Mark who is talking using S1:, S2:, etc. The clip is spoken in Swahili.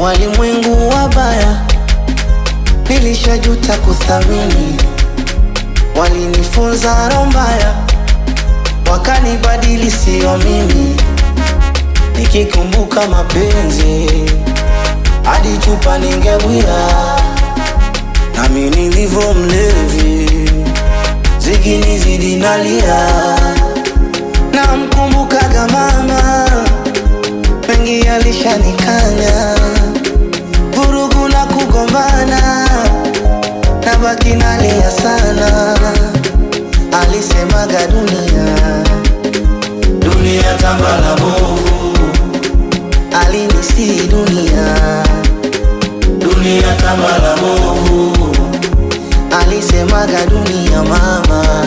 S1: walimwengu wabaya, nilishajuta kuthamini. Walinifunza roho mbaya, wakanibadili sio mimi. Nikikumbuka mapenzi, hadi chupa ningewia. Nami nilivyo mlevi, zikinizidi nalia. Namkumbukaga mama, mengi alishanikanya. Vurugu na kugombana, nabaki nalia sana. Alisemaga dunia tambala bovu. Alinisi dunia tambala bovu. Alisemaga dunia mama.